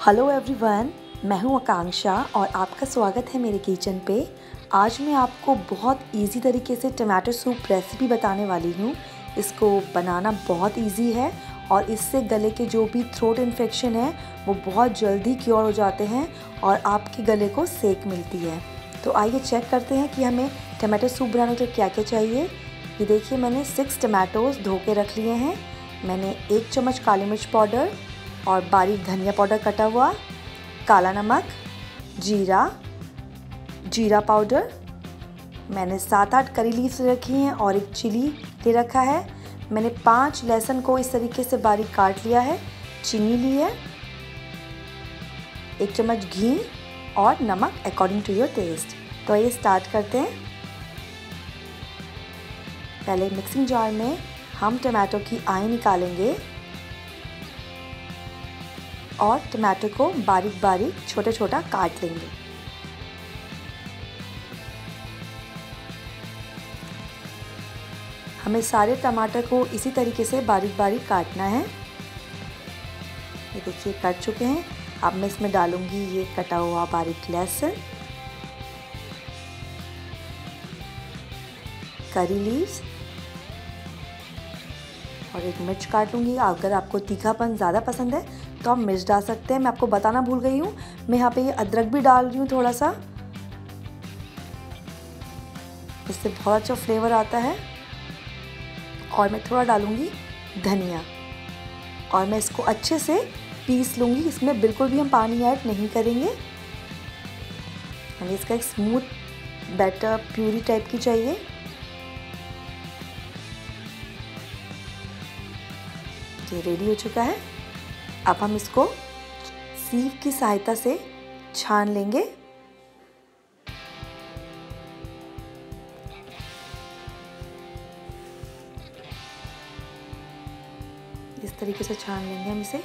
Hello everyone, मैं हूं आकांक्षा और आपका स्वागत है मेरे किचन पे। आज मैं आपको बहुत इजी तरीके से टमाटो सूप रेसिपी बताने वाली हूं। इसको बनाना बहुत इजी है और इससे गले के जो भी थ्रोट इन्फेक्शन है वो बहुत जल्दी क्योर हो जाते हैं और आपके गले को सेक मिलती है। तो आइए चेक करते हैं कि हमें टमाटो सूप बनाने के लिए क्या क्या चाहिए। ये देखिए, मैंने 6 टमाटोज़ धो के रख लिए हैं। मैंने 1 चम्मच काली मिर्च पाउडर और बारीक धनिया पाउडर कटा हुआ, काला नमक, जीरा पाउडर, मैंने 7-8 करी लीव्स रखी हैं और 1 चिली ले रखा है। मैंने 5 लहसुन को इस तरीके से बारीक काट लिया है, चीनी ली है, 1 चम्मच घी और नमक अकॉर्डिंग टू योर टेस्ट। तो ये स्टार्ट करते हैं। पहले मिक्सिंग जार में हम टमाटो की आई निकालेंगे और टमाटो को बारीक बारीक छोटा छोटा काट लेंगे। हमें सारे टमाटर को इसी तरीके से बारीक बारीक काटना है। ये देखिए कट चुके हैं। अब मैं इसमें डालूंगी ये कटा हुआ बारीक लहसुन, करी लीव्स और 1 मिर्च काट लूँगी। अगर आपको तीखापन ज़्यादा पसंद है तो आप मिर्च डाल सकते हैं। मैं आपको बताना भूल गई हूँ, मैं यहाँ पे ये अदरक भी डाल रही हूँ थोड़ा सा, इससे बहुत अच्छा फ्लेवर आता है। और मैं थोड़ा डालूँगी धनिया और मैं इसको अच्छे से पीस लूँगी। इसमें बिल्कुल भी हम पानी ऐड नहीं करेंगे। हमें इसका एक स्मूथ बैटर प्यूरी टाइप की चाहिए। ये रेडी हो चुका है। अब हम इसको सीव की सहायता से छान लेंगे। इस तरीके से छान लेंगे हम इसे,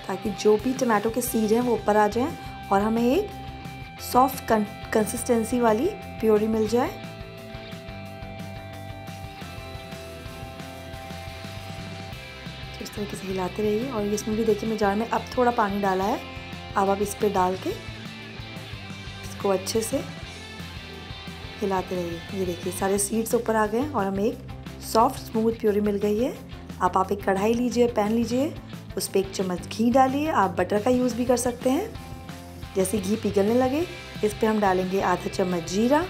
ताकि जो भी टमाटो के सीड हैं वो ऊपर आ जाएं और हमें एक सॉफ्ट कंसिस्टेंसी वाली प्योरी मिल जाए। इस तरीके से हिलाते रहिए। और इसमें भी देखिए मैं जार में अब थोड़ा पानी डाला है। अब आप इस पे डाल के इसको अच्छे से हिलाते रहिए। ये देखिए सारे सीड्स ऊपर आ गए और हमें एक सॉफ्ट स्मूथ प्योरी मिल गई है। अब आप एक कढ़ाई लीजिए, पैन लीजिए, उस पर 1 चम्मच घी डालिए। आप बटर का यूज़ भी कर सकते हैं। जैसे घी पिघलने लगे इस पर हम डालेंगे आधा चम्मच जीरा।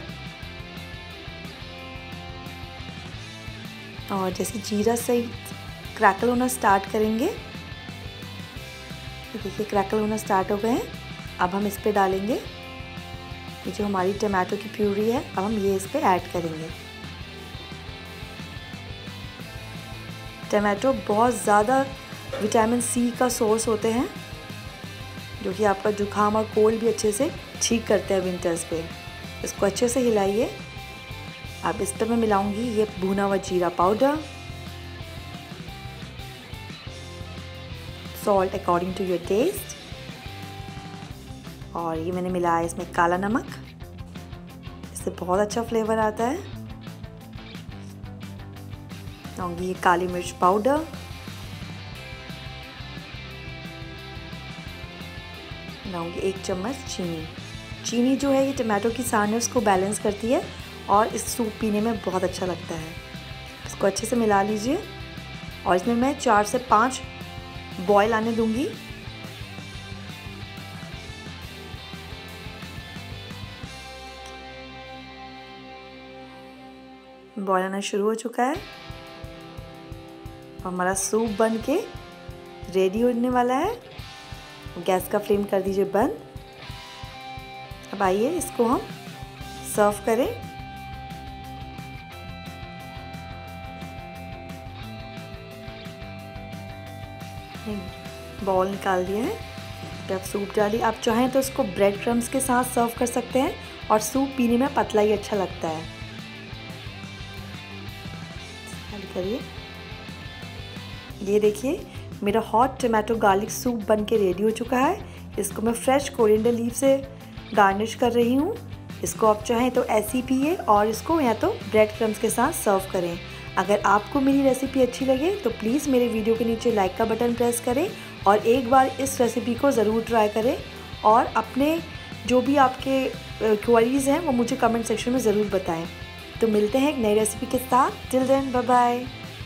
और जैसे जीरा से क्रैकल होना स्टार्ट करेंगे, ये देखिए क्रैकल होना स्टार्ट हो गए हैं। अब हम इस पे डालेंगे ये जो हमारी टमाटो की प्यूरी है। अब हम ये इस पे ऐड करेंगे। टमाटो बहुत ज़्यादा विटामिन सी का सोर्स होते हैं, जो कि आपका जुकाम और कोल्ड भी अच्छे से ठीक करते हैं विंटर्स पे। इसको अच्छे से हिलाइए। अब इस पर मैं मिलाऊंगी ये भुना हुआ जीरा powder, salt according to your taste, और ये मैंने मिलाया इसमें काला नमक। इससे बहुत अच्छा फ्लेवर आता है। डालूंगी ये काली मिर्च पाउडर, डालूंगी 1 चम्मच चीनी। चीनी जो है ये टमाटो की सार्नेस को बैलेंस करती है और इस सूप पीने में बहुत अच्छा लगता है। इसको अच्छे से मिला लीजिए और इसमें मैं 4 से 5 बॉयल आने दूंगी। बॉयल आना शुरू हो चुका है। हमारा सूप बन के रेडी होने वाला है। गैस का फ्लेम कर दीजिए बंद। अब आइए इसको हम सर्व करें। बॉल निकाल दिया है। जब सूप डाली, आप चाहें तो इसको ब्रेड क्रम्स के साथ सर्व कर सकते हैं और सूप पीने में पतला ही अच्छा लगता है। करिए। ये देखिए मेरा हॉट टमाटो गार्लिक सूप बन के रेडी हो चुका है। इसको मैं फ्रेश कोरिएंडर लीफ से गार्निश कर रही हूँ। इसको आप चाहें तो ऐसे ही पिए और इसको या तो ब्रेड क्रम्स के साथ सर्व करें। अगर आपको मेरी रेसिपी अच्छी लगे तो प्लीज़ मेरे वीडियो के नीचे लाइक का बटन प्रेस करें और एक बार इस रेसिपी को ज़रूर ट्राई करें और अपने जो भी आपके क्वेरीज़ हैं वो मुझे कमेंट सेक्शन में ज़रूर बताएं। तो मिलते हैं एक नई रेसिपी के साथ। Till then bye bye.